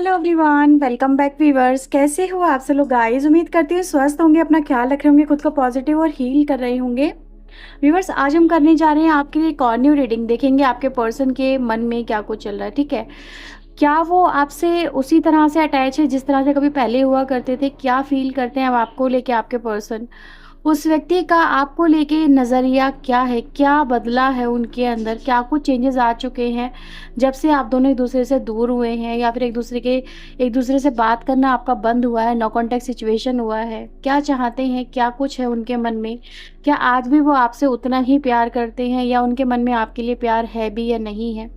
Hello everyone, welcome back viewers. कैसे हो आप सब लोग गाइस? उम्मीद करती हूँ स्वस्थ होंगे, अपना ख्याल रख रहे होंगे, खुद को पॉजिटिव और हील कर रहे होंगे। व्यूअर्स, आज हम करने जा रहे हैं आपके लिए एक और न्यू रीडिंग। देखेंगे आपके पर्सन के मन में क्या कुछ चल रहा है। ठीक है, क्या वो आपसे उसी तरह से अटैच है जिस तरह से कभी पहले हुआ करते थे? क्या फील करते हैं अब आपको लेके आपके पर्सन? उस व्यक्ति का आपको लेके नज़रिया क्या है? क्या बदला है उनके अंदर? क्या कुछ चेंजेस आ चुके हैं जब से आप दोनों एक दूसरे से दूर हुए हैं, या फिर एक दूसरे से बात करना आपका बंद हुआ है, नो कॉन्टैक्ट सिचुएशन हुआ है? क्या चाहते हैं? क्या कुछ है उनके मन में? क्या आज भी वो आपसे उतना ही प्यार करते हैं, या उनके मन में आपके लिए प्यार है भी या नहीं है?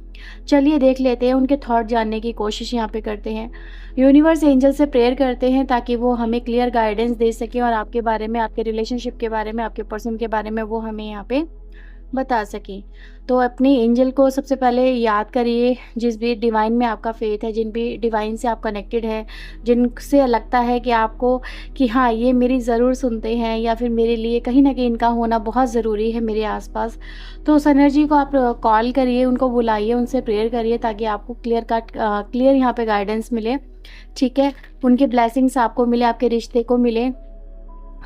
चलिए देख लेते हैं, उनके थॉट जानने की कोशिश यहाँ पे करते हैं। यूनिवर्स एंजल से प्रेयर करते हैं ताकि वो हमें क्लियर गाइडेंस दे सकें और आपके बारे में, आपके रिलेशनशिप के बारे में, आपके पर्सन के बारे में वो हमें यहाँ पे बता सकें। तो अपने एंजल को सबसे पहले याद करिए, जिस भी डिवाइन में आपका फेथ है, जिन भी डिवाइन से आप कनेक्टेड है, जिनसे लगता है कि आपको कि हाँ, ये मेरी ज़रूर सुनते हैं, या फिर मेरे लिए कहीं ना कहीं इनका होना बहुत ज़रूरी है मेरे आसपास। तो उस एनर्जी को आप कॉल करिए, उनको बुलाइए, उनसे प्रेयर करिए ताकि आपको क्लियर यहाँ पे गाइडेंस मिले। ठीक है, उनके ब्लेसिंग्स आपको मिले, आपके रिश्ते को मिले।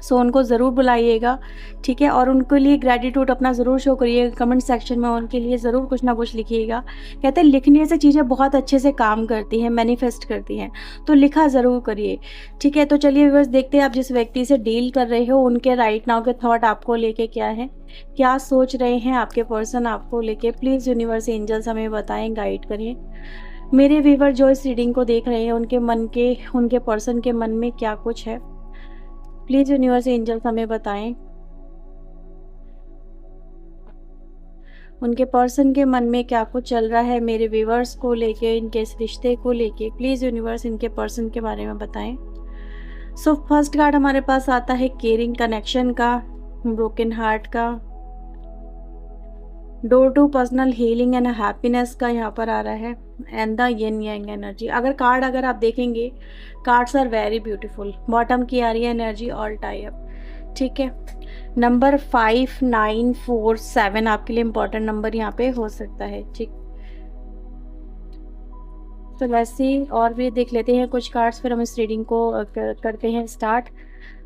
सो उनको ज़रूर बुलाइएगा। ठीक है, और उनके लिए ग्रैटिट्यूड अपना ज़रूर शो करिएगा। कमेंट सेक्शन में उनके लिए ज़रूर कुछ ना कुछ लिखिएगा। कहते हैं लिखने से चीज़ें बहुत अच्छे से काम करती हैं, मैनिफेस्ट करती हैं, तो लिखा ज़रूर करिए। ठीक है, तो चलिए बस देखते हैं आप जिस व्यक्ति से डील कर रहे हो उनके राइट नाउ के थॉट आपको लेके क्या है, क्या सोच रहे हैं आपके पर्सन आपको लेके। प्लीज़ यूनिवर्स एंजल्स हमें बताएं, गाइड करें। मेरे व्यूअर जो इस रीडिंग को देख रहे हैं उनके पर्सन के मन में क्या कुछ है, प्लीज यूनिवर्स एंजल्स हमें बताएं। उनके पर्सन के मन में क्या कुछ चल रहा है मेरे व्यूअर्स को लेके, इनके इस रिश्ते को लेके। प्लीज यूनिवर्स इनके पर्सन के बारे में बताएं। सो फर्स्ट कार्ड हमारे पास आता है केयरिंग कनेक्शन का, ब्रोकन हार्ट का, door to personal healing and happiness का यहाँ पर आ रहा है, and the yin yang energy. अगर आप देखेंगे, cards are very beautiful. Bottom की आ रही है एनर्जी ऑल टाई अप। ठीक है, नंबर 5, 9, 4, 7 आपके लिए इंपॉर्टेंट नंबर यहाँ पे हो सकता है। ठीक, तो वैसे और भी देख लेते हैं कुछ कार्ड्स, फिर हम इस रीडिंग को करते हैं स्टार्ट।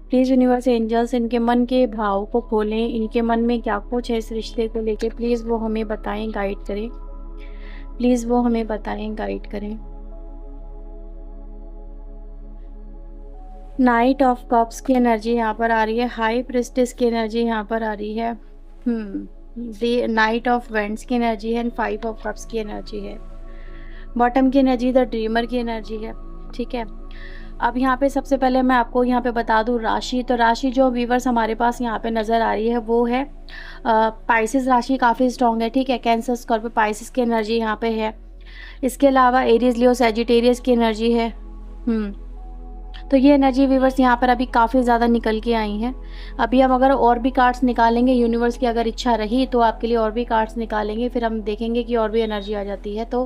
प्लीज़ यूनिवर्स एंजल्स इनके मन के भाव को खोलें, इनके मन में क्या कुछ है इस रिश्ते को लेके, प्लीज़ वो हमें बताएं, गाइड करें। प्लीज़ वो हमें बताएं, गाइड करें। नाइट ऑफ कप्स की एनर्जी यहाँ पर आ रही है, हाई प्रिस्टेस की एनर्जी यहाँ पर आ रही है, नाइट ऑफ वेंट्स की एनर्जी है, एंड 5 ऑफ कप्स की एनर्जी है। बॉटम की एनर्जी द ड्रीमर की एनर्जी है। ठीक है, अब यहाँ पे सबसे पहले मैं आपको यहाँ पे बता दूँ राशि। तो राशि जो व्यूवर्स हमारे पास यहाँ पे नज़र आ रही है वो है पाइसेस राशि, काफ़ी स्ट्रॉन्ग है। ठीक है, कैंसर, स्कॉर्पियो, पाइसेस की एनर्जी यहाँ पे है। इसके अलावा एरीज, लियो, सैजिटेरियस की एनर्जी है। तो ये एनर्जी व्यूवर्स यहाँ पर अभी काफ़ी ज़्यादा निकल के आई हैं। अभी हम अगर और भी कार्ड्स निकालेंगे, यूनिवर्स की अगर इच्छा रही तो आपके लिए और भी कार्ड्स निकालेंगे, फिर हम देखेंगे कि और भी एनर्जी आ जाती है तो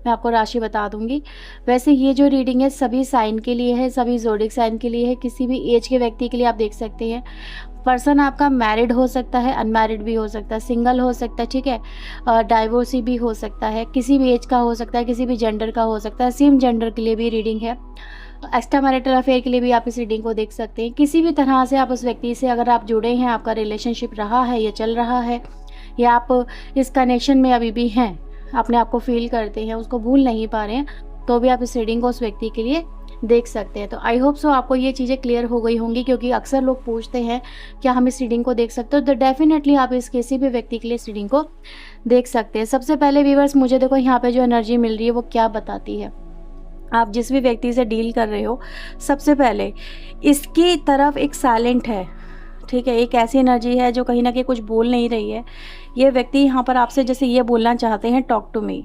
मैं आपको राशि बता दूंगी। वैसे ये जो रीडिंग है सभी साइन के लिए है, सभी ज़ोडिक साइन के लिए है, किसी भी एज के व्यक्ति के लिए आप देख सकते हैं। पर्सन आपका मैरिड हो सकता है, अनमैरिड भी हो सकता है, सिंगल हो सकता है, ठीक है, डाइवोर्सी भी हो सकता है, किसी भी एज का हो सकता है, किसी भी जेंडर का हो सकता है, सेम जेंडर के लिए भी रीडिंग है। एक्स्ट्रा मैरिटल अफेयर के लिए भी आप इस रीडिंग को देख सकते हैं। किसी भी तरह से आप उस व्यक्ति से अगर आप जुड़े हैं, आपका रिलेशनशिप रहा है या चल रहा है, या आप इस कनेक्शन में अभी भी हैं, अपने आप को फील करते हैं, उसको भूल नहीं पा रहे हैं, तो भी आप इस रीडिंग को उस व्यक्ति के लिए देख सकते हैं। तो आई होप सो आपको ये चीज़ें क्लियर हो गई होंगी, क्योंकि अक्सर लोग पूछते हैं क्या हम इस रीडिंग को देख सकते हो, तो डेफिनेटली आप इस किसी भी व्यक्ति के लिए इस रीडिंग को देख सकते हैं। सबसे पहले व्यूअर्स मुझे देखो यहाँ पे जो एनर्जी मिल रही है वो क्या बताती है। आप जिस भी व्यक्ति से डील कर रहे हो, सबसे पहले इसकी तरफ एक साइलेंट है। ठीक है, एक ऐसी एनर्जी है जो कहीं ना कहीं कुछ बोल नहीं रही है। ये व्यक्ति यहाँ पर आपसे जैसे ये बोलना चाहते हैं, talk to me,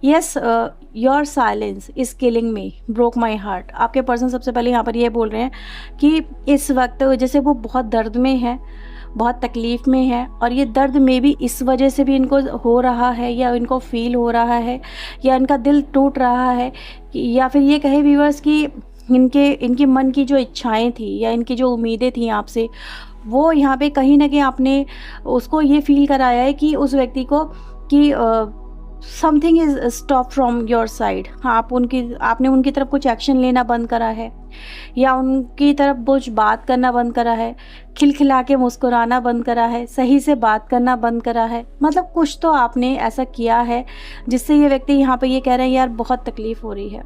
yes your silence is killing me, broke my heart. आपके पर्सन सबसे पहले यहाँ पर ये बोल रहे हैं कि इस वक्त जैसे वो बहुत दर्द में है, बहुत तकलीफ़ में है, और ये दर्द में भी इस वजह से भी इनको हो रहा है, या इनको फील हो रहा है, या इनका दिल टूट रहा है, या फिर ये कहे व्यूअर्स कि इनके मन की जो इच्छाएं थी या इनकी जो उम्मीदें थी आपसे, वो यहाँ पे कहीं ना कहीं आपने उसको ये फील कराया है कि उस व्यक्ति को कि something is stop from your side. आपने उनकी तरफ कुछ एक्शन लेना बंद करा है, या उनकी तरफ कुछ बात करना बंद करा है, खिलखिला के मुस्कुराना बंद करा है, सही से बात करना बंद करा है। मतलब कुछ तो आपने ऐसा किया है जिससे ये व्यक्ति यहाँ पे ये कह रहे हैं यार बहुत तकलीफ़ हो रही है।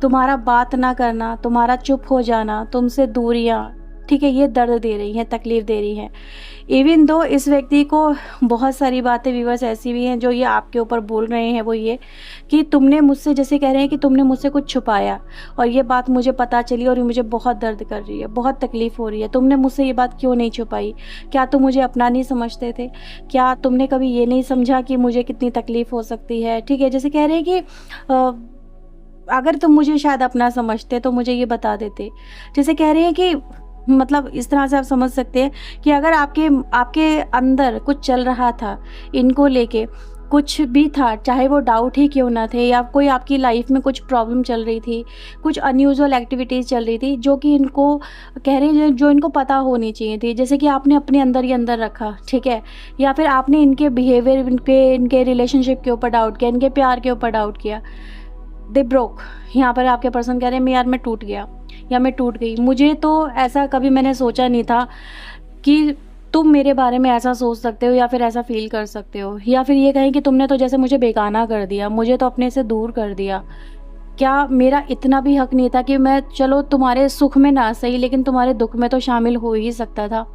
तुम्हारा बात ना करना, तुम्हारा चुप हो जाना, तुमसे दूरियाँ, ठीक है, ये दर्द दे रही हैं, तकलीफ़ दे रही हैं। इवन दो इस व्यक्ति को बहुत सारी बातें व्यूअर्स ऐसी भी हैं जो ये आपके ऊपर बोल रहे हैं, वो ये कि तुमने मुझसे, जैसे कह रहे हैं कि तुमने मुझसे कुछ छुपाया और ये बात मुझे पता चली और ये मुझे बहुत दर्द कर रही है, बहुत तकलीफ़ हो रही है। तुमने मुझसे ये बात क्यों नहीं छुपाई? क्या तुम मुझे अपना नहीं समझते थे? क्या तुमने कभी ये नहीं समझा कि मुझे कितनी तकलीफ़ हो सकती है? ठीक है, जैसे कह रहे हैं कि अगर तुम मुझे शायद अपना समझते तो मुझे ये बता देते। जैसे कह रहे हैं कि मतलब इस तरह से आप समझ सकते हैं कि अगर आपके अंदर कुछ चल रहा था, इनको लेके कुछ भी था, चाहे वो डाउट ही क्यों ना थे, या कोई आपकी लाइफ में कुछ प्रॉब्लम चल रही थी, कुछ अनयूजुअल एक्टिविटीज़ चल रही थी जो कि इनको कह रहे हैं जो इनको पता होनी चाहिए थी, जैसे कि आपने अपने अंदर ही अंदर रखा, ठीक है, या फिर आपने इनके बिहेवियर पे, इनके रिलेशनशिप के ऊपर डाउट किया, इनके प्यार के ऊपर डाउट किया। They broke. यहाँ पर आपके पर्सन कह रहे हैं यार मैं टूट गया या मैं टूट गई। मुझे तो ऐसा कभी मैंने सोचा नहीं था कि तुम मेरे बारे में ऐसा सोच सकते हो या फिर ऐसा फील कर सकते हो, या फिर ये कहें कि तुमने तो जैसे मुझे बेगाना कर दिया, मुझे तो अपने से दूर कर दिया। क्या मेरा इतना भी हक नहीं था कि मैं, चलो तुम्हारे सुख में ना सही लेकिन तुम्हारे दुख में तो शामिल हो ही सकता था?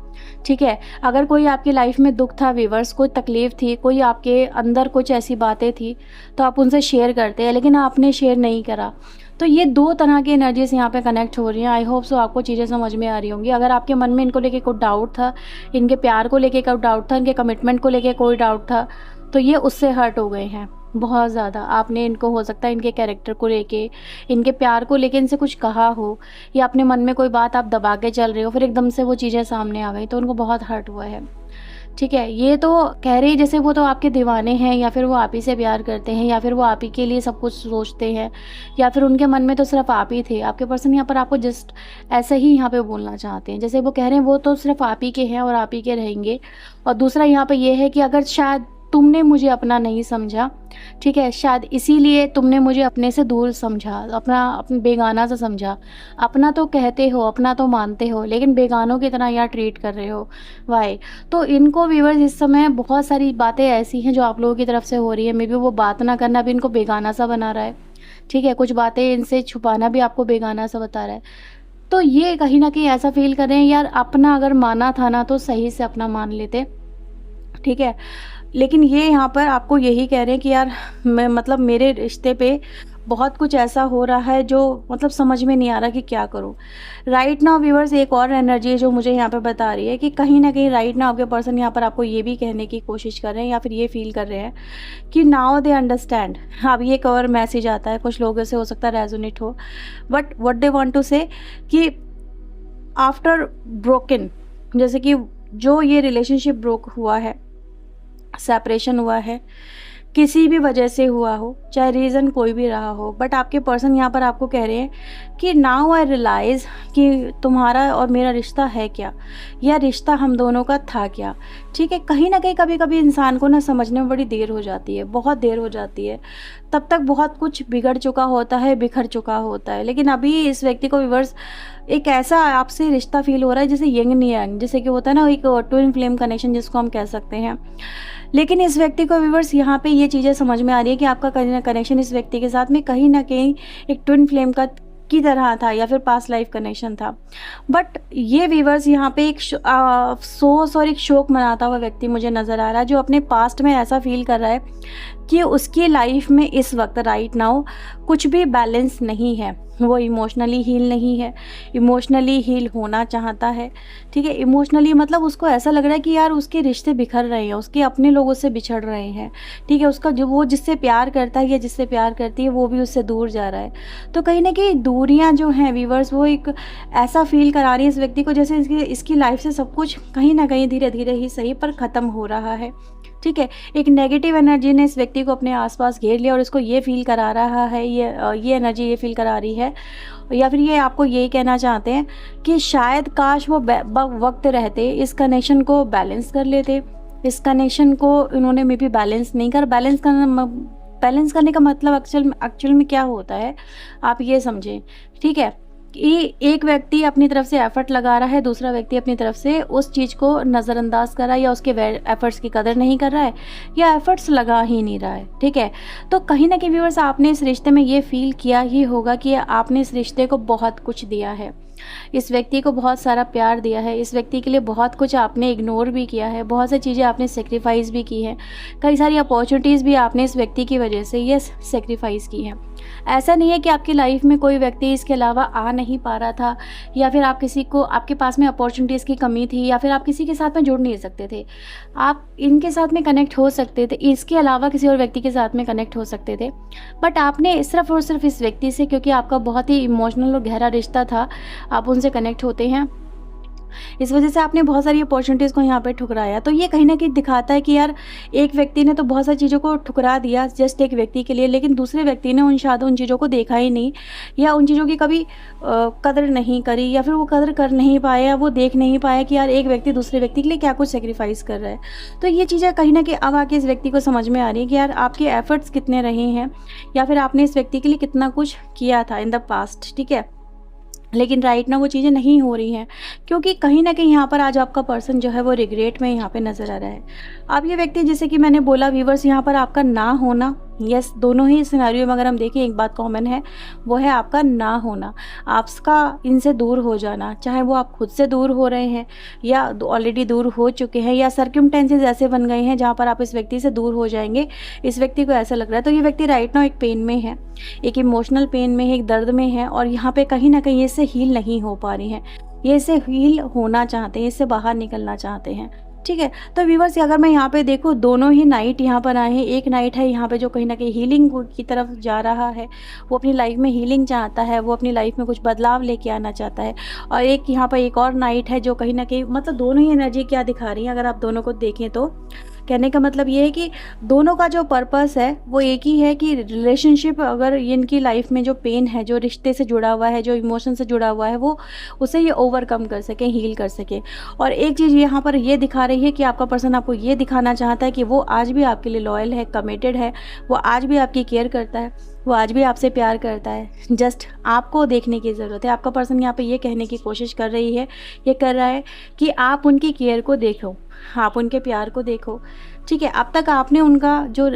ठीक है, अगर कोई आपकी लाइफ में दुख था व्यूअर्स, कोई तकलीफ़ थी, कोई आपके अंदर कुछ ऐसी बातें थी तो आप उनसे शेयर करते हैं, लेकिन आपने शेयर नहीं करा। तो ये दो तरह की एनर्जीज यहाँ पे कनेक्ट हो रही हैं। आई होप सो आपको चीज़ें समझ में आ रही होंगी। अगर आपके मन में इनको लेके कोई डाउट था, इनके प्यार को लेके कोई डाउट था, इनके कमिटमेंट को लेके कोई डाउट था, तो ये उससे हर्ट हो गए हैं बहुत ज़्यादा। आपने इनको, हो सकता है इनके कैरेक्टर को लेके, इनके प्यार को लेके इनसे कुछ कहा हो, या अपने मन में कोई बात आप दबा के चल रहे हो, फिर एकदम से वो चीज़ें सामने आ गई तो उनको बहुत हर्ट हुआ है। ठीक है, ये तो कह रही जैसे वो तो आपके दीवाने हैं, या फिर वो आप ही से प्यार करते हैं, या फिर वो आप ही के लिए सब कुछ सोचते हैं, या फिर उनके मन में तो सिर्फ आप ही थे। आपके पर्सन यहाँ पर आपको जस्ट ऐसे ही यहाँ पे बोलना चाहते हैं, जैसे वो कह रहे हैं वो तो सिर्फ आप ही के हैं और आप ही के रहेंगे। और दूसरा यहाँ पे ये है कि अगर शायद तुमने मुझे अपना नहीं समझा, ठीक है, शायद इसीलिए तुमने मुझे अपने से दूर समझा, अपने बेगाना से समझा। अपना तो कहते हो, अपना तो मानते हो, लेकिन बेगानों की तरह यार ट्रीट कर रहे हो। वाई? तो इनको व्यूअर्स इस समय बहुत सारी बातें ऐसी हैं जो आप लोगों की तरफ से हो रही है। मे बी वो बात ना करना भी इनको बेगाना सा बना रहा है, ठीक है, कुछ बातें इनसे छुपाना भी आपको बेगाना सा बता रहा है। तो ये कहीं ना कहीं ऐसा फील कर रहे हैं यार अपना अगर माना था ना तो सही से अपना मान लेते, ठीक है। लेकिन ये यहाँ पर आपको यही कह रहे हैं कि यार मैं, मतलब मेरे रिश्ते पे बहुत कुछ ऐसा हो रहा है जो मतलब समझ में नहीं आ रहा कि क्या करूँ। राइट नाउ व्यूअर्स एक और एनर्जी है जो मुझे यहाँ पे बता रही है कि कहीं ना कहीं राइट नाउ आपके पर्सन यहाँ पर आपको ये भी कहने की कोशिश कर रहे हैं, या फिर ये फील कर रहे हैं कि नाउ दे अंडरस्टैंड। अब ये एक और मैसेज आता है, कुछ लोगों से हो सकता है रेजोनेट हो, but what they want to say कि आफ्टर ब्रोकन, जैसे कि जो ये रिलेशनशिप ब्रोक हुआ है, सेपरेशन हुआ है, किसी भी वजह से हुआ हो, चाहे रीज़न कोई भी रहा हो, बट आपके पर्सन यहाँ पर आपको कह रहे हैं कि नाउ आई रियलाइज़ कि तुम्हारा और मेरा रिश्ता है क्या, या रिश्ता हम दोनों का था क्या। ठीक है, कहीं ना कहीं कभी कभी इंसान को ना समझने में बड़ी देर हो जाती है, बहुत देर हो जाती है, तब तक बहुत कुछ बिगड़ चुका होता है, बिखर चुका होता है। लेकिन अभी इस व्यक्ति को रिवर्स एक ऐसा आपसे रिश्ता फील हो रहा है जैसे यंग नहीं यंग, जैसे कि होता है ना एक ट्विन फ्लेम कनेक्शन जिसको हम कह सकते हैं। लेकिन इस व्यक्ति को व्यूअर्स यहाँ पे ये चीज़ें समझ में आ रही है कि आपका कनेक्शन इस व्यक्ति के साथ में कहीं ना कहीं एक ट्विन फ्लेम की तरह था, या फिर पास्ट लाइफ कनेक्शन था। बट ये व्यूअर्स यहाँ पे एक अफसोस और एक शोक मनाता हुआ व्यक्ति मुझे नज़र आ रहा है, जो अपने पास्ट में ऐसा फील कर रहा है कि उसकी लाइफ में इस वक्त राइट नाउ कुछ भी बैलेंस नहीं है। वो इमोशनली हील नहीं है, इमोशनली हील होना चाहता है, ठीक है। इमोशनली मतलब उसको ऐसा लग रहा है कि यार उसके रिश्ते बिखर रहे हैं, उसके अपने लोगों से बिछड़ रहे हैं, ठीक है। उसका जो वो जिससे प्यार करता है या जिससे प्यार करती है वो भी उससे दूर जा रहा है। तो कहीं ना कहीं दूरियां जो हैं व्यूअर्स, वो एक ऐसा फील करा रही है इस व्यक्ति को जैसे इसकी लाइफ से सब कुछ कहीं ना कहीं धीरे धीरे ही सही पर ख़त्म हो रहा है, ठीक है। एक नेगेटिव एनर्जी ने इस व्यक्ति को अपने आसपास घेर लिया और इसको ये फील करा रहा है, ये एनर्जी ये फील करा रही है, या फिर ये आपको यही कहना चाहते हैं कि शायद काश वो वक्त रहते इस कनेक्शन को बैलेंस कर लेते। इस कनेक्शन को इन्होंने मे बी बैलेंस नहीं कर, बैलेंस करना बैलेंस करने का मतलब एक्चुअल में क्या होता है, आप ये समझें, ठीक है, कि एक व्यक्ति अपनी तरफ से एफर्ट लगा रहा है, दूसरा व्यक्ति अपनी तरफ से उस चीज़ को नज़रअंदाज कर रहा है या उसके एफर्ट्स की कदर नहीं कर रहा है या एफर्ट्स लगा ही नहीं रहा है, ठीक है। तो कहीं ना कहीं व्यूअर्स, आपने इस रिश्ते में ये फील किया ही होगा कि आपने इस रिश्ते को बहुत कुछ दिया है, इस व्यक्ति को बहुत सारा प्यार दिया है, इस व्यक्ति के लिए बहुत कुछ आपने इग्नोर भी किया है, बहुत सी चीज़ें आपने सेक्रीफाइस भी की हैं, कई सारी अपॉर्चुनिटीज़ भी आपने इस व्यक्ति की वजह से ये सेक्रीफाइस की हैं। ऐसा नहीं है कि आपकी लाइफ में कोई व्यक्ति इसके अलावा आ नहीं पा रहा था, या फिर आप किसी को, आपके पास में अपॉर्चुनिटीज़ की कमी थी, या फिर आप किसी के साथ में जुड़ नहीं सकते थे। आप इनके साथ में कनेक्ट हो सकते थे, इसके अलावा किसी और व्यक्ति के साथ में कनेक्ट हो सकते थे, बट आपने सिर्फ और सिर्फ इस व्यक्ति से, क्योंकि आपका बहुत ही इमोशनल और गहरा रिश्ता था, आप उनसे कनेक्ट होते हैं, इस वजह से आपने बहुत सारी अपॉर्चुनिटीज़ को यहाँ पे ठुकराया। तो ये कहीं ना कहीं दिखाता है कि यार, एक व्यक्ति ने तो बहुत सारी चीज़ों को ठुकरा दिया जस्ट एक व्यक्ति के लिए, लेकिन दूसरे व्यक्ति ने उन चीज़ों को देखा ही नहीं, या उन चीज़ों की कभी कदर नहीं करी, या फिर वो कदर कर नहीं पाया, वो देख नहीं पाया कि यार एक व्यक्ति दूसरे व्यक्ति के लिए क्या कुछ सेक्रीफाइस कर रहा है। तो ये चीज़ें कहीं ना कहीं अब आके इस व्यक्ति को समझ में आ रही है कि यार आपके एफर्ट्स कितने रहे हैं, या फिर आपने इस व्यक्ति के लिए कितना कुछ किया था इन द पास्ट, ठीक है। लेकिन राइट ना वो चीज़ें नहीं हो रही हैं, क्योंकि कहीं ना कहीं यहाँ पर आज आपका पर्सन जो है वो रिग्रेट में यहाँ पे नज़र आ रहा है। अब ये व्यक्ति, जैसे कि मैंने बोला व्यूवर्स, यहाँ पर आपका ना होना, यस, दोनों ही सिनेरियो में अगर हम देखें एक बात कॉमन है, वो है आपका ना होना, आपका इनसे दूर हो जाना, चाहे वो आप खुद से दूर हो रहे हैं या ऑलरेडी दूर हो चुके हैं, या सर्कमस्टेंसेस ऐसे बन गए हैं जहाँ पर आप इस व्यक्ति से दूर हो जाएंगे, इस व्यक्ति को ऐसा लग रहा है। तो ये व्यक्ति राइट नाउ एक पेन में है, एक इमोशनल पेन में है, एक दर्द में है, और यहाँ पे कहीं ना कहीं इससे हील नहीं हो पा रही हैं, ये इससे हील होना चाहते हैं, इससे बाहर निकलना चाहते हैं, ठीक है। तो व्यूवर्स, अगर मैं यहाँ पे देखूँ, दोनों ही नाइट यहाँ पर आए हैं। एक नाइट है यहाँ पे जो कहीं ना कहीं हीलिंग की तरफ जा रहा है, वो अपनी लाइफ में हीलिंग चाहता है, वो अपनी लाइफ में कुछ बदलाव लेके आना चाहता है, और एक यहाँ पर एक और नाइट है जो कहीं ना कहीं, मतलब दोनों ही एनर्जी क्या दिखा रही हैं अगर आप दोनों को देखें तो, कहने का मतलब ये है कि दोनों का जो पर्पस है वो एक ही है कि रिलेशनशिप, अगर इनकी लाइफ में जो पेन है, जो रिश्ते से जुड़ा हुआ है, जो इमोशन से जुड़ा हुआ है, वो उसे ये ओवरकम कर सके, हील कर सके। और एक चीज़ यहाँ पर ये दिखा रही है कि आपका पर्सन आपको ये दिखाना चाहता है कि वो आज भी आपके लिए लॉयल है, कमिटेड है, वो आज भी आपकी केयर करता है, वो आज भी आपसे प्यार करता है, जस्ट आपको देखने की ज़रूरत है। आपका पर्सन यहाँ पे ये कहने की कोशिश कर रही है, ये कर रहा है कि आप उनकी केयर को देखो, आप उनके प्यार को देखो, ठीक है। अब तक आपने उनका जो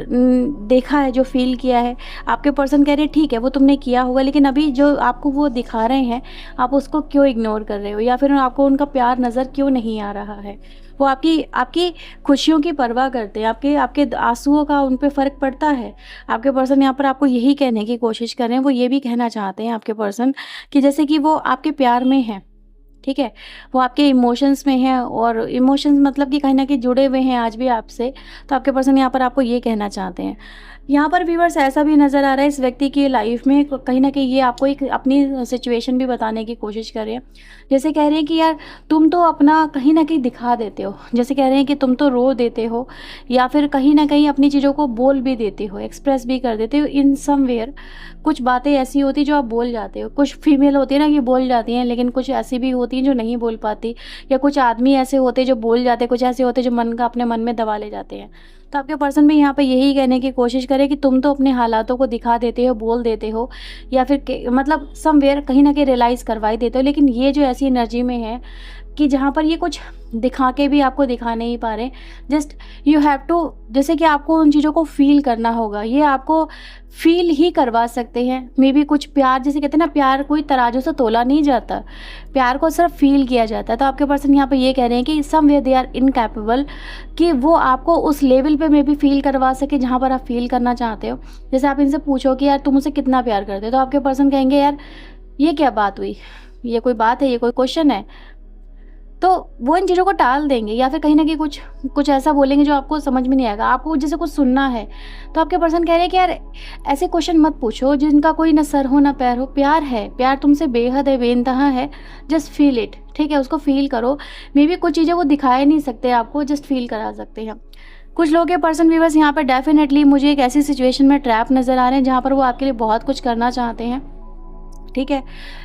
देखा है, जो फील किया है, आपके पर्सन कह रहे हैं ठीक है वो तुमने किया होगा, लेकिन अभी जो आपको वो दिखा रहे हैं, आप उसको क्यों इग्नोर कर रहे हो, या फिर आपको उनका प्यार नज़र क्यों नहीं आ रहा है। वो आपकी खुशियों की परवाह करते हैं, आपके आंसुओं का उन पे फ़र्क पड़ता है। आपके पर्सन यहाँ पर आपको यही कहने की कोशिश कर रहे हैं, वो ये भी कहना चाहते हैं आपके पर्सन कि जैसे कि वो आपके प्यार में है, ठीक है, वो आपके इमोशंस में है, और इमोशंस मतलब कि कहीं ना कहीं जुड़े हुए हैं आज भी आपसे। तो आपके पर्सन यहाँ पर आपको ये कहना चाहते हैं। यहाँ पर व्यूअर्स, ऐसा भी नज़र आ रहा है इस व्यक्ति की लाइफ में कहीं ना कहीं ये आपको एक अपनी सिचुएशन भी बताने की कोशिश कर रहे हैं। जैसे कह रहे हैं कि यार तुम तो अपना कहीं ना कहीं दिखा देते हो, जैसे कह रहे हैं कि तुम तो रो देते हो, या फिर कहीं ना कहीं अपनी चीज़ों को बोल भी देते हो, एक्सप्रेस भी कर देते हो इन समवेयर। कुछ बातें ऐसी होती जो आप बोल जाते हो, कुछ फीमेल होती है ना कि बोल जाती हैं, लेकिन कुछ ऐसी भी होती हैं जो नहीं बोल पाती, या कुछ आदमी ऐसे होते जो बोल जाते, कुछ ऐसे होते जो मन का अपने मन में दबा ले जाते हैं। तो आपके पर्सन भी यहाँ पे यही कहने की कोशिश करे कि तुम तो अपने हालातों को दिखा देते हो, बोल देते हो, या फिर मतलब समवेयर कहीं ना कहीं रियलाइज़ करवाई देते हो, लेकिन ये जो ऐसी एनर्जी में है कि जहाँ पर ये कुछ दिखा के भी आपको दिखा नहीं पा रहे, जस्ट यू हैव टू, जैसे कि आपको उन चीज़ों को फील करना होगा, ये आपको फील ही करवा सकते हैं। मे बी कुछ प्यार, जैसे कहते हैं ना, प्यार कोई तराजू से तोला नहीं जाता, प्यार को सिर्फ फील किया जाता है। तो आपके पर्सन यहाँ पे ये कह रहे हैं कि समवेयर दे आर इनकैपेबल, कि वो आपको उस लेवल पे मे बी फील करवा सके जहाँ पर आप फील करना चाहते हो। जैसे आप इनसे पूछो कि यार तुम मुझसे कितना प्यार करते हो, तो आपके पर्सन कहेंगे यार ये क्या बात हुई, ये कोई बात है, ये कोई क्वेश्चन है। तो वो इन चीज़ों को टाल देंगे, या फिर कहीं ना कहीं कुछ ऐसा बोलेंगे जो आपको समझ में नहीं आएगा, आपको जैसे कुछ सुनना है। तो आपके पर्सन कह रहे हैं कि यार ऐसे क्वेश्चन मत पूछो जिनका कोई ना सर हो ना पैर हो। प्यार है, प्यार तुमसे बेहद है, बेइंतहा है, जस्ट फील इट, ठीक है, उसको फील करो। मे बी कुछ चीज़ें वो दिखाए नहीं सकते आपको, जस्ट फील करा सकते हैं। कुछ लोग के पर्सन व्यूअर्स यहाँ पर डेफिनेटली मुझे एक ऐसी सिचुएशन में ट्रैप नज़र आ रहे हैं जहाँ पर वो आपके लिए बहुत कुछ करना चाहते हैं, ठीक है,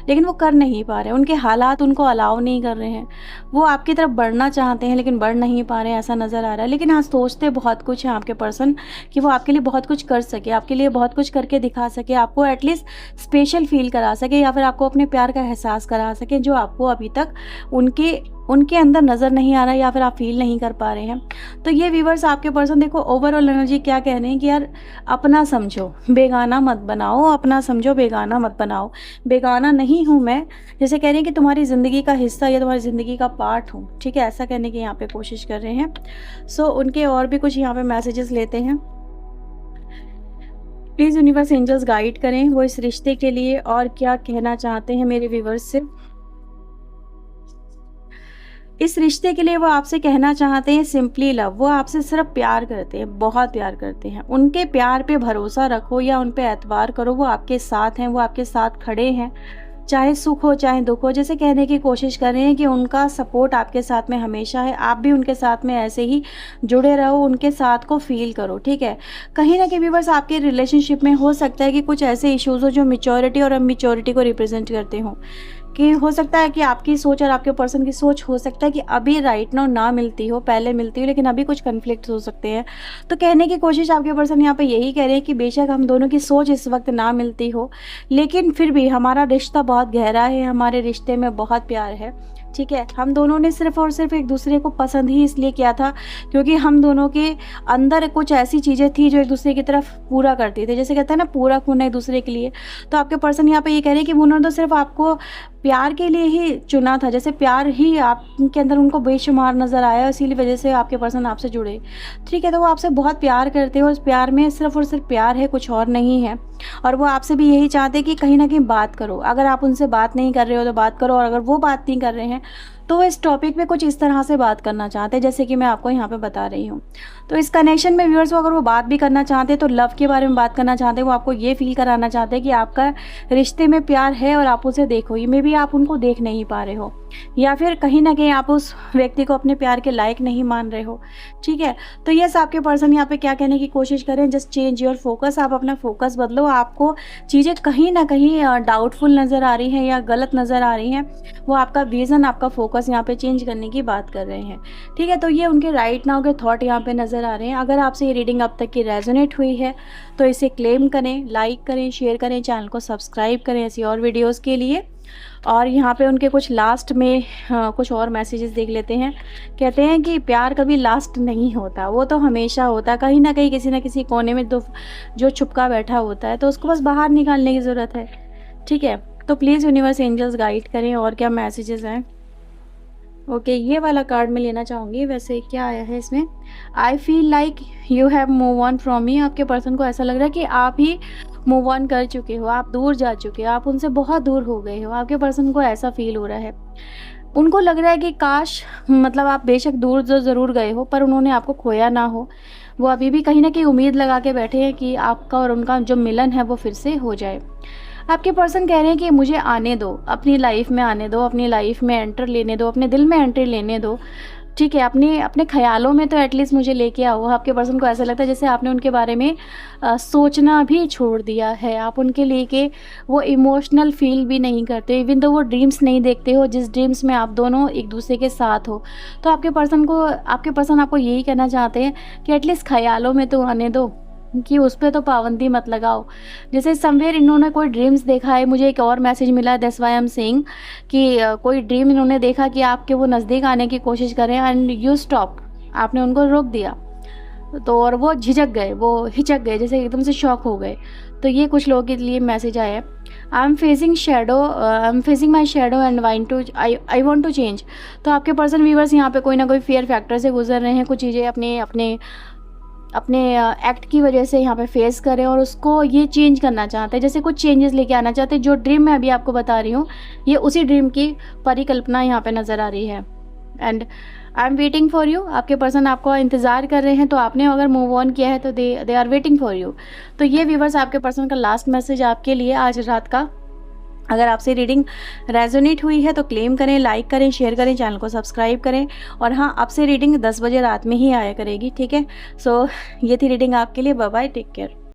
लेकिन वो कर नहीं पा रहे, उनके हालात उनको अलाउ नहीं कर रहे हैं। वो आपकी तरफ बढ़ना चाहते हैं लेकिन बढ़ नहीं पा रहे हैं, ऐसा नज़र आ रहा है। लेकिन हाँ, सोचते बहुत कुछ है आपके पर्सन कि वो आपके लिए बहुत कुछ कर सके, आपके लिए बहुत कुछ करके दिखा सके, आपको एटलीस्ट स्पेशल फील करा सके, या फिर आपको अपने प्यार का एहसास करा सके जो आपको अभी तक उनके उनके अंदर नज़र नहीं आ रहा है, या फिर आप फील नहीं कर पा रहे हैं। तो ये व्यूवर्स आपके पर्सन, देखो ओवरऑल एनर्जी क्या कह रहे हैं कि यार अपना समझो बेगाना मत बनाओ, अपना समझो बेगाना मत बनाओ। बेगाना नहीं हूँ मैं, जैसे कह रहे हैं कि तुम्हारी ज़िंदगी का हिस्सा या तुम्हारी ज़िंदगी का पार्ट हूँ, ठीक है, ऐसा कहने की यहाँ पे कोशिश कर रहे हैं। सो उनके और भी कुछ यहाँ पे मैसेजेस लेते हैं। प्लीज़ यूनिवर्स एंजल्स गाइड करें वो इस रिश्ते के लिए और क्या कहना चाहते हैं मेरे व्यूवर्स से। इस रिश्ते के लिए वो आपसे कहना चाहते हैं सिंपली लव। वो आपसे सिर्फ प्यार करते हैं, बहुत प्यार करते हैं। उनके प्यार पे भरोसा रखो या उन पे एतबार करो, वो आपके साथ हैं, वो आपके साथ खड़े हैं, चाहे सुख हो चाहे दुख हो। जैसे कहने की कोशिश कर रहे हैं कि उनका सपोर्ट आपके साथ में हमेशा है, आप भी उनके साथ में ऐसे ही जुड़े रहो, उनके साथ को फील करो, ठीक है। कहीं ना कहीं व्यूअर्स आपके रिलेशनशिप में हो सकता है कि कुछ ऐसे इश्यूज़ हो जो मेच्योरिटी और इमेच्योरिटी को रिप्रेजेंट करते हों, कि हो सकता है कि आपकी सोच और आपके पर्सन की सोच हो सकता है कि अभी राइट नाउ ना मिलती हो, पहले मिलती हो, लेकिन अभी कुछ कन्फ्लिक्ट हो सकते हैं। तो कहने की कोशिश आपके पर्सन यहाँ पे यही कह रहे हैं कि बेशक हम दोनों की सोच इस वक्त ना मिलती हो, लेकिन फिर भी हमारा रिश्ता बहुत गहरा है, हमारे रिश्ते में बहुत प्यार है, ठीक है। हम दोनों ने सिर्फ और सिर्फ एक दूसरे को पसंद ही इसलिए किया था क्योंकि हम दोनों के अंदर कुछ ऐसी चीज़ें थी जो एक दूसरे की तरफ पूरा करती थी, जैसे कहते हैं ना पूरा खून एक दूसरे के लिए। तो आपके पर्सन यहाँ पे ये कह रहे हैं कि उन्होंने तो सिर्फ आपको प्यार के लिए ही चुना था, जैसे प्यार ही आपके अंदर उनको बेशुमार नज़र आया, इसीलिए वजह से आपके पर्सन आपसे जुड़े, ठीक है। तो वो आपसे बहुत प्यार करते हैं और उस प्यार में सिर्फ और सिर्फ प्यार है, कुछ और नहीं है। और वो आपसे भी यही चाहते हैं कि कहीं ना कहीं बात करो। अगर आप उनसे बात नहीं कर रहे हो तो बात करो, और अगर वो बात नहीं कर रहे हैं तो वो इस टॉपिक पे कुछ इस तरह से बात करना चाहते हैं जैसे कि मैं आपको यहाँ पे बता रही हूँ। तो इस कनेक्शन में व्यूअर्स, अगर वो बात भी करना चाहते हैं तो लव के बारे में बात करना चाहते हैं। वो आपको ये फील कराना चाहते हैं कि आपका रिश्ते में प्यार है और आप उसे देखो, ये में भी आप उनको देख नहीं पा रहे हो, या फिर कहीं ना कहीं आप उस व्यक्ति को अपने प्यार के लायक नहीं मान रहे हो, ठीक है। तो यस, आपके पर्सन यहाँ पे क्या कहने की कोशिश करें, जस्ट चेंज योर फोकस। आप अपना फोकस बदलो। आपको चीज़ें कहीं ना कहीं डाउटफुल नज़र आ रही हैं या गलत नज़र आ रही हैं, वो आपका विज़न, आपका फोकस यहाँ पे चेंज करने की बात कर रहे हैं, ठीक है। तो ये उनके राइट नाउ के थॉट यहाँ पे नज़र आ रहे हैं। अगर आपसे ये रीडिंग अब तक की रेजोनेट हुई है तो इसे क्लेम करें, लाइक करें, शेयर करें, चैनल को सब्सक्राइब करें ऐसी और वीडियोज़ के लिए। और यहाँ पे उनके कुछ लास्ट में कुछ और मैसेजेस देख लेते हैं। कहते हैं कि प्यार कभी लास्ट नहीं होता, वो तो हमेशा होता है, कहीं ना कहीं किसी न किसी कोने में जो छुपका बैठा होता है, तो उसको बस बाहर निकालने की ज़रूरत है, ठीक है। तो प्लीज़ यूनिवर्स एंजल्स गाइड करें और क्या मैसेजेस हैं। ओके, ये वाला कार्ड मैं लेना चाहूँगी। वैसे क्या आया है इसमें, I feel like you have move on from me. आपके पर्सन को ऐसा लग रहा है कि आप ही मूव ऑन कर चुके हो, आप दूर जा चुके हो, आप उनसे बहुत दूर हो गए हो। आपके पर्सन को ऐसा फील हो रहा है, उनको लग रहा है कि काश, मतलब आप बेशक दूर जो ज़रूर गए हो पर उन्होंने आपको खोया ना हो। वो अभी भी कहीं ना कहीं उम्मीद लगा के बैठे हैं कि आपका और उनका जो मिलन है वो फिर से हो जाए। आपके पर्सन कह रहे हैं कि मुझे आने दो, अपनी लाइफ में आने दो, अपनी लाइफ में एंटर लेने दो, अपने दिल में एंट्री लेने दो, ठीक है। अपने अपने ख्यालों में तो एटलीस्ट मुझे लेके आओ। आपके पर्सन को ऐसा लगता है जैसे आपने उनके बारे में सोचना भी छोड़ दिया है, आप उनके लिए के वो इमोशनल फील भी नहीं करते, इवन तो वो ड्रीम्स नहीं देखते हो जिस ड्रीम्स में आप दोनों एक दूसरे के साथ हो। तो आपके पर्सन आपको यही कहना चाहते हैं कि एटलीस्ट ख्यालों में तो आने दो, कि उस पर तो पाबंदी मत लगाओ। जैसे समवेयर इन्होंने कोई ड्रीम्स देखा है, मुझे एक और मैसेज मिला, that's why I am saying कि कोई ड्रीम इन्होंने देखा कि आपके वो नज़दीक आने की कोशिश करें एंड यू स्टॉप, आपने उनको रोक दिया। तो और वो झिझक गए, वो हिचक गए, जैसे एकदम से शॉक हो गए। तो ये कुछ लोगों के लिए मैसेज आया है, I am facing my shadow and I want to change. तो आपके पर्सन व्यूअर्स यहाँ पे कोई ना कोई फियर फैक्टर से गुजर रहे हैं, कुछ चीज़ें अपने एक्ट की वजह से यहाँ पे फेस करें और उसको ये चेंज करना चाहते हैं, जैसे कुछ चेंजेस लेके आना चाहते हैं। जो ड्रीम मैं अभी आपको बता रही हूँ ये उसी ड्रीम की परिकल्पना यहाँ पे नज़र आ रही है। And I am waiting for you. आपके पर्सन आपको इंतज़ार कर रहे हैं, तो आपने अगर मूव ऑन किया है तो they are waiting for you. तो ये व्यूवर्स आपके पर्सन का लास्ट मैसेज आपके लिए आज रात का। अगर आपसे रीडिंग रेजोनेट हुई है तो क्लेम करें, लाइक करें, शेयर करें, चैनल को सब्सक्राइब करें। और हाँ, आपसे रीडिंग 10 बजे रात में ही आया करेगी, ठीक है। सो ये थी रीडिंग आपके लिए। Bye bye, take care.